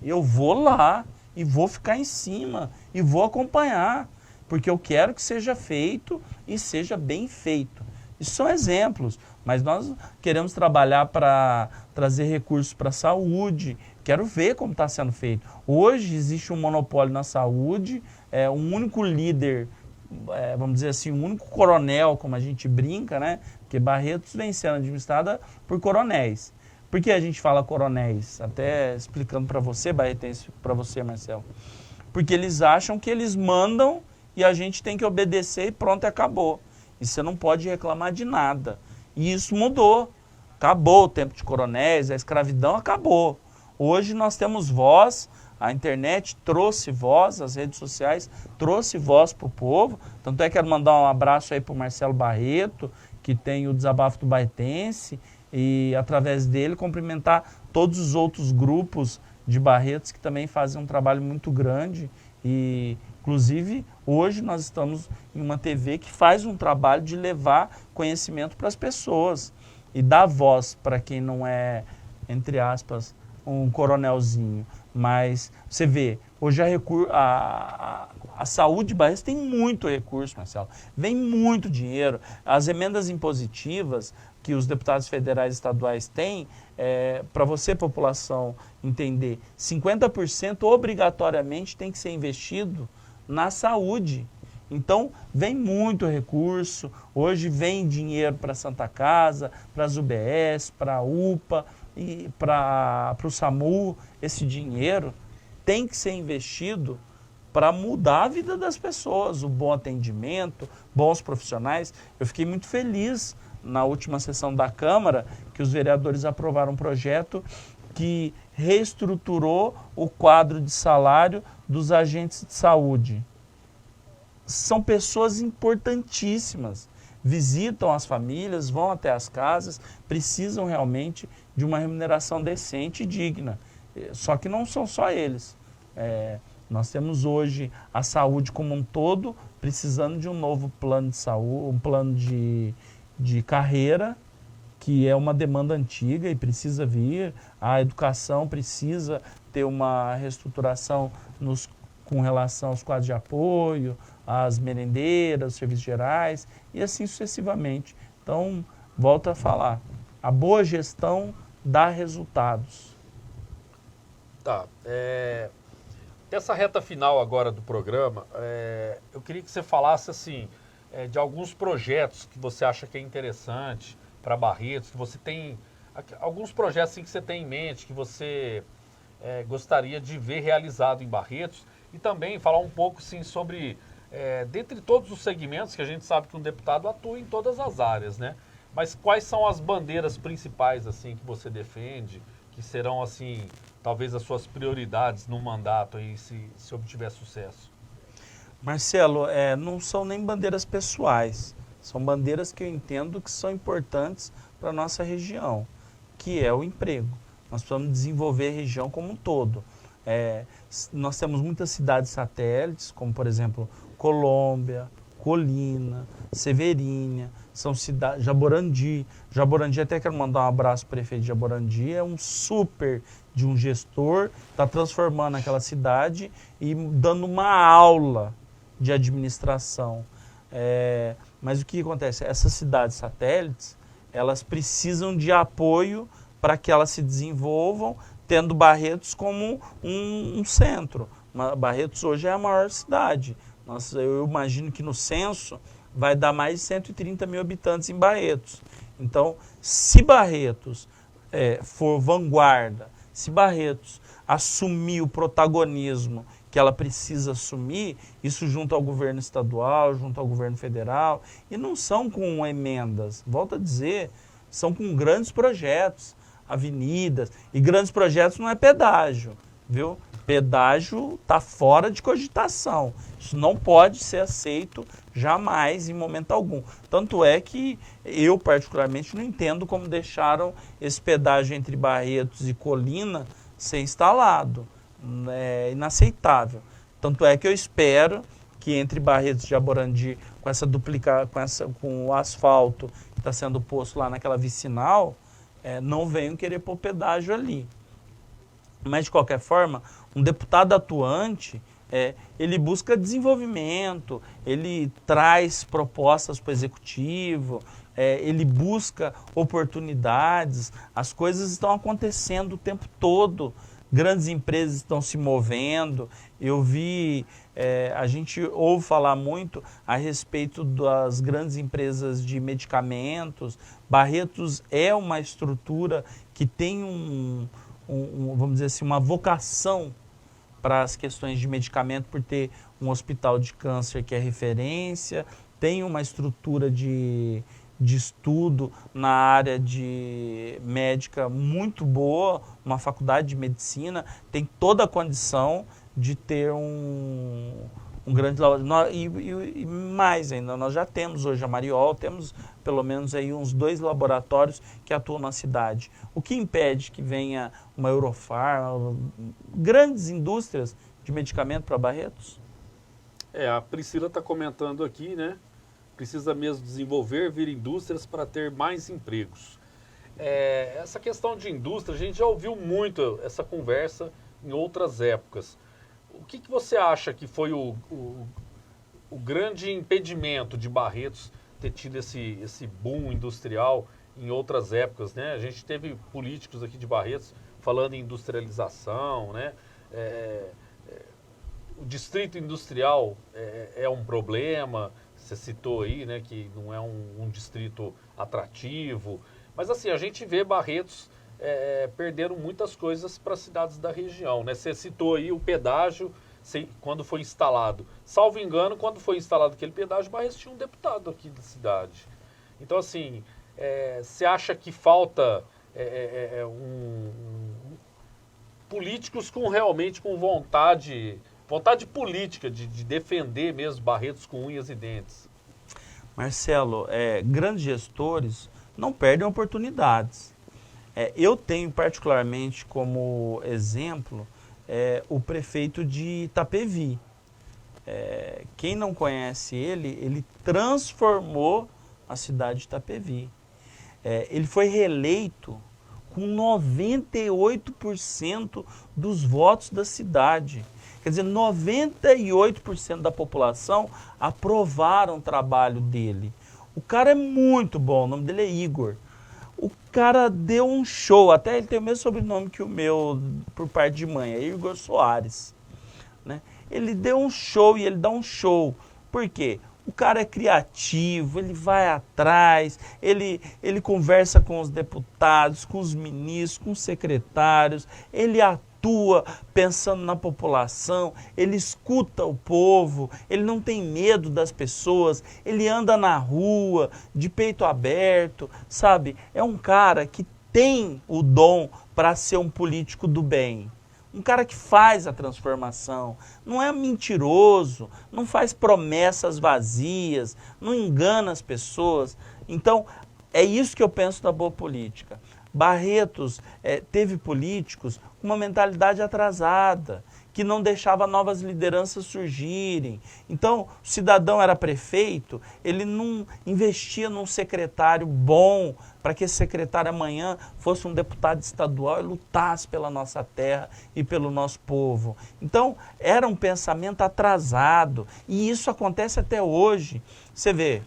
Eu vou lá e vou ficar em cima e vou acompanhar, porque eu quero que seja feito e seja bem feito. Isso são exemplos, mas nós queremos trabalhar para trazer recursos para a saúde. Quero ver como está sendo feito. Hoje existe um monopólio na saúde, um único líder, vamos dizer assim, um único coronel, como a gente brinca, né? Porque Barretos vem sendo administrada por coronéis. Por que a gente fala coronéis? Até explicando para você, Barretense, para você, Marcelo. Porque eles acham que eles mandam e a gente tem que obedecer e pronto, acabou. E você não pode reclamar de nada. E isso mudou. Acabou o tempo de coronéis, a escravidão acabou. Hoje nós temos voz, a internet trouxe voz, as redes sociais trouxe voz para o povo. Tanto é que quero mandar um abraço aí para o Marcelo Barreto, que tem o Desabafo do Barretense, e através dele cumprimentar todos os outros grupos de Barretos que também fazem um trabalho muito grande. E inclusive hoje nós estamos em uma TV que faz um trabalho de levar conhecimento para as pessoas e dar voz para quem não é, entre aspas, um coronelzinho. Mas você vê, hoje a saúde de Barretos tem muito recurso, Marcelo. Vem muito dinheiro. As emendas impositivas que os deputados federais e estaduais têm, para você, população, entender, 50% obrigatoriamente tem que ser investido na saúde. Então, vem muito recurso. Hoje vem dinheiro para a Santa Casa, para as UBS, para a UPA e para o SAMU. Esse dinheiro tem que ser investido para mudar a vida das pessoas, o bom atendimento, bons profissionais. Eu fiquei muito feliz na última sessão da Câmara que os vereadores aprovaram um projeto que reestruturou o quadro de salário dos agentes de saúde. São pessoas importantíssimas, visitam as famílias, vão até as casas, precisam realmente de uma remuneração decente e digna. Só que não são só eles. Nós temos hoje a saúde como um todo precisando de um novo plano de saúde, um plano de carreira, que é uma demanda antiga e precisa vir. A educação precisa ter uma reestruturação com relação aos quadros de apoio, às merendeiras, serviços gerais e assim sucessivamente. Então, volto a falar, a boa gestão dá resultados. Tá. Dessa reta final agora do programa, eu queria que você falasse assim, de alguns projetos que você acha que é interessante para Barretos, que você tem, alguns projetos assim, que você tem em mente, que você gostaria de ver realizado em Barretos, e também falar um pouco assim, sobre, dentre todos os segmentos, que a gente sabe que um deputado atua em todas as áreas, né? Mas quais são as bandeiras principais assim, que você defende, que serão assim, talvez as suas prioridades no mandato aí, se obtiver sucesso? Marcelo, não são nem bandeiras pessoais, são bandeiras que eu entendo que são importantes para a nossa região, que é o emprego. Nós precisamos desenvolver a região como um todo. Nós temos muitas cidades satélites, como por exemplo Colômbia, Colina, Severínia, são cidades, Jaborandi. Jaborandi, até quero mandar um abraço para o prefeito de Jaborandi, é um super de um gestor, está transformando aquela cidade e dando uma aula de administração. Mas o que acontece? Essas cidades satélites, elas precisam de apoio para que elas se desenvolvam, tendo Barretos como um centro. Barretos hoje é a maior cidade. Eu imagino que no censo vai dar mais de 130 mil habitantes em Barretos. Então, se Barretos for vanguarda, se Barretos assumir o protagonismo que ela precisa assumir, isso junto ao governo estadual, junto ao governo federal, e não são com emendas, volto a dizer, são com grandes projetos, avenidas, e grandes projetos não é pedágio, viu? pedágio está fora de cogitação. Isso não pode ser aceito jamais, em momento algum. Tanto é que eu, particularmente, não entendo como deixaram esse pedágio entre Barretos e Colina ser instalado. É inaceitável. Tanto é que eu espero que entre Barretos e Jaborandi, com o asfalto que está sendo posto lá naquela vicinal, não venham querer pôr pedágio ali. Mas, de qualquer forma, um deputado atuante, ele busca desenvolvimento, ele traz propostas para o executivo, ele busca oportunidades, as coisas estão acontecendo o tempo todo, grandes empresas estão se movendo. Eu vi, a gente ouve falar muito a respeito das grandes empresas de medicamentos. Barretos é uma estrutura que tem vamos dizer assim, uma vocação para as questões de medicamento, por ter um hospital de câncer que é referência, tem uma estrutura de estudo na área de médica muito boa, uma faculdade de medicina, tem toda a condição de ter um grande laboratório. E mais ainda, nós já temos hoje a Mariol, temos pelo menos aí uns 2 laboratórios que atuam na cidade. O que impede que venha uma Eurofarma, grandes indústrias de medicamento para Barretos? A Priscila está comentando aqui, né? Precisa mesmo desenvolver, vir indústrias para ter mais empregos. Essa questão de indústria, a gente já ouviu muito essa conversa em outras épocas. O que você acha que foi o grande impedimento de Barretos ter tido esse boom industrial em outras épocas, né? A gente teve políticos aqui de Barretos falando em industrialização, né? O distrito industrial é um problema, você citou aí, né, que não é um distrito atrativo, mas assim, a gente vê Barretos perderam muitas coisas para as cidades da região, né? Você citou aí o pedágio, quando foi instalado. Salvo engano, quando foi instalado aquele pedágio, Barretos tinha um deputado aqui da cidade. Então, assim, você acha que falta políticos realmente com vontade política de defender mesmo Barretos com unhas e dentes? Marcelo, grandes gestores não perdem oportunidades. Eu tenho particularmente como exemplo o prefeito de Itapevi. Quem não conhece ele transformou a cidade de Itapevi. Ele foi reeleito com 98% dos votos da cidade. Quer dizer, 98% da população aprovaram o trabalho dele. O cara é muito bom, o nome dele é Igor. O cara deu um show, até ele tem o mesmo sobrenome que o meu, por parte de mãe, é Igor Soares. Né? Ele deu um show e ele dá um show. Por quê? O cara é criativo, ele vai atrás, ele conversa com os deputados, com os ministros, com os secretários, ele atua pensando na população, ele escuta o povo, ele não tem medo das pessoas, ele anda na rua, de peito aberto, sabe? É um cara que tem o dom para ser um político do bem. Um cara que faz a transformação, não é mentiroso, não faz promessas vazias, não engana as pessoas. Então, é isso que eu penso da boa política. Barretos teve políticos com uma mentalidade atrasada, que não deixava novas lideranças surgirem. Então, o cidadão era prefeito, ele não investia num secretário bom, para que esse secretário amanhã fosse um deputado estadual e lutasse pela nossa terra e pelo nosso povo. Então, era um pensamento atrasado, e isso acontece até hoje. Você vê,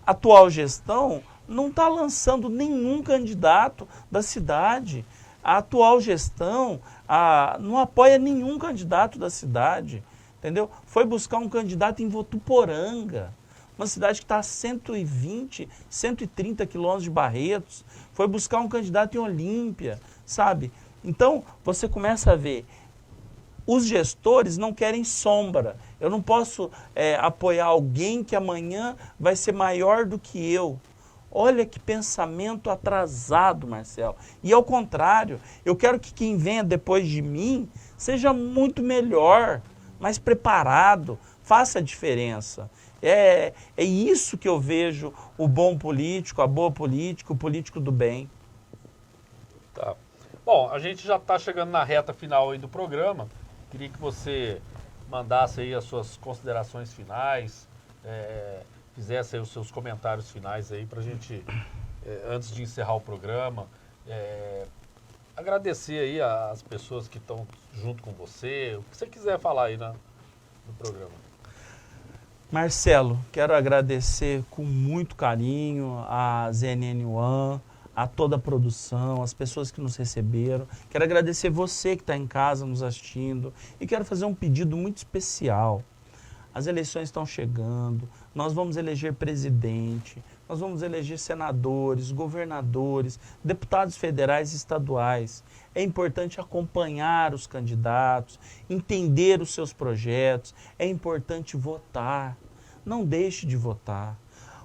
a atual gestão não está lançando nenhum candidato da cidade. A atual gestão não apoia nenhum candidato da cidade, entendeu? Foi buscar um candidato em Votuporanga, uma cidade que está a 120, 130 quilômetros de Barretos. Foi buscar um candidato em Olímpia, sabe? Então, você começa a ver, os gestores não querem sombra. Eu não posso apoiar alguém que amanhã vai ser maior do que eu. Olha que pensamento atrasado, Marcelo. E ao contrário, eu quero que quem venha depois de mim seja muito melhor, mais preparado, faça a diferença. É isso que eu vejo o bom político, a boa política, o político do bem. Tá. Bom, a gente já está chegando na reta final aí do programa. Queria que você mandasse aí as suas considerações finais, fizesse aí os seus comentários finais aí para a gente, antes de encerrar o programa, agradecer aí as pessoas que estão junto com você, o que você quiser falar aí no programa. Marcelo, quero agradecer com muito carinho a ZNN One, a toda a produção, as pessoas que nos receberam. Quero agradecer você que está em casa nos assistindo e quero fazer um pedido muito especial. As eleições estão chegando, nós vamos eleger presidente, nós vamos eleger senadores, governadores, deputados federais e estaduais. É importante acompanhar os candidatos, entender os seus projetos, é importante votar. Não deixe de votar.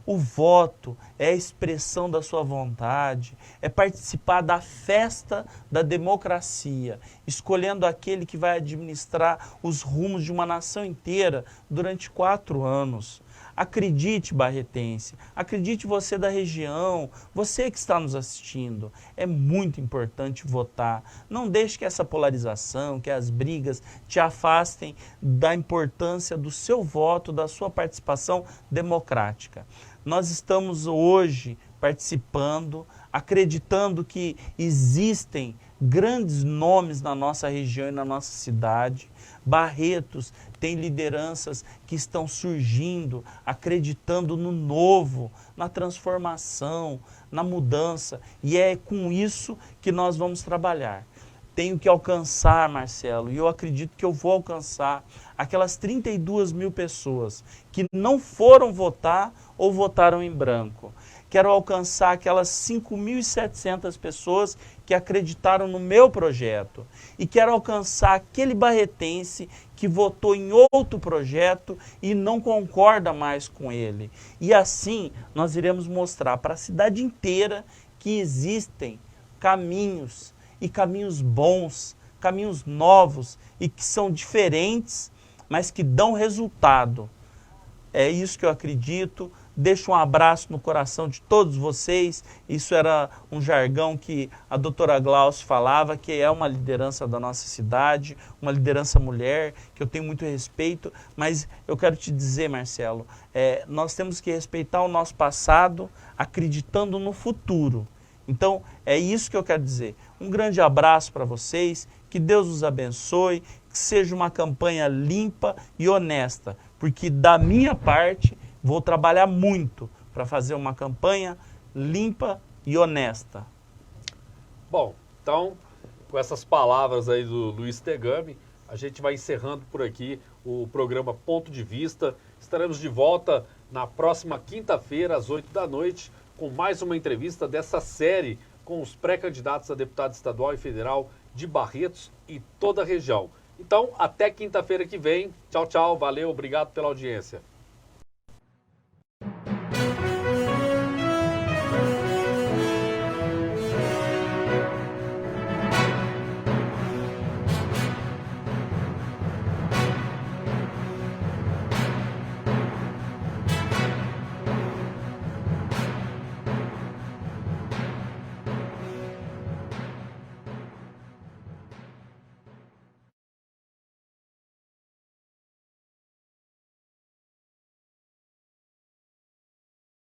O voto é a expressão da sua vontade, é participar da festa da democracia, escolhendo aquele que vai administrar os rumos de uma nação inteira durante 4 anos. Acredite, barretense, acredite você da região, você que está nos assistindo. É muito importante votar. Não deixe que essa polarização, que as brigas te afastem da importância do seu voto, da sua participação democrática. Nós estamos hoje participando, acreditando que existem grandes nomes na nossa região e na nossa cidade. Barretos tem lideranças que estão surgindo, acreditando no novo, na transformação, na mudança. E é com isso que nós vamos trabalhar. Tenho que alcançar, Marcelo, e eu acredito que eu vou alcançar aquelas 32 mil pessoas que não foram votar ou votaram em branco. Quero alcançar aquelas 5.700 pessoas que acreditaram no meu projeto. E quero alcançar aquele barretense que votou em outro projeto e não concorda mais com ele. E assim nós iremos mostrar para a cidade inteira que existem caminhos, e caminhos bons, caminhos novos e que são diferentes, mas que dão resultado. É isso que eu acredito. Deixo um abraço no coração de todos vocês. Isso era um jargão que a doutora Glaucia falava, que é uma liderança da nossa cidade, uma liderança mulher, que eu tenho muito respeito. Mas eu quero te dizer, Marcelo, nós temos que respeitar o nosso passado, acreditando no futuro. Então, é isso que eu quero dizer. Um grande abraço para vocês, que Deus os abençoe, que seja uma campanha limpa e honesta, porque da minha parte vou trabalhar muito para fazer uma campanha limpa e honesta. Bom, então, com essas palavras aí do Luiz Tegami, a gente vai encerrando por aqui o programa Ponto de Vista. Estaremos de volta na próxima quinta-feira, às 8 da noite, com mais uma entrevista dessa série com os pré-candidatos a deputado estadual e federal de Barretos e toda a região. Então, até quinta-feira que vem. Tchau, tchau. Valeu, obrigado pela audiência.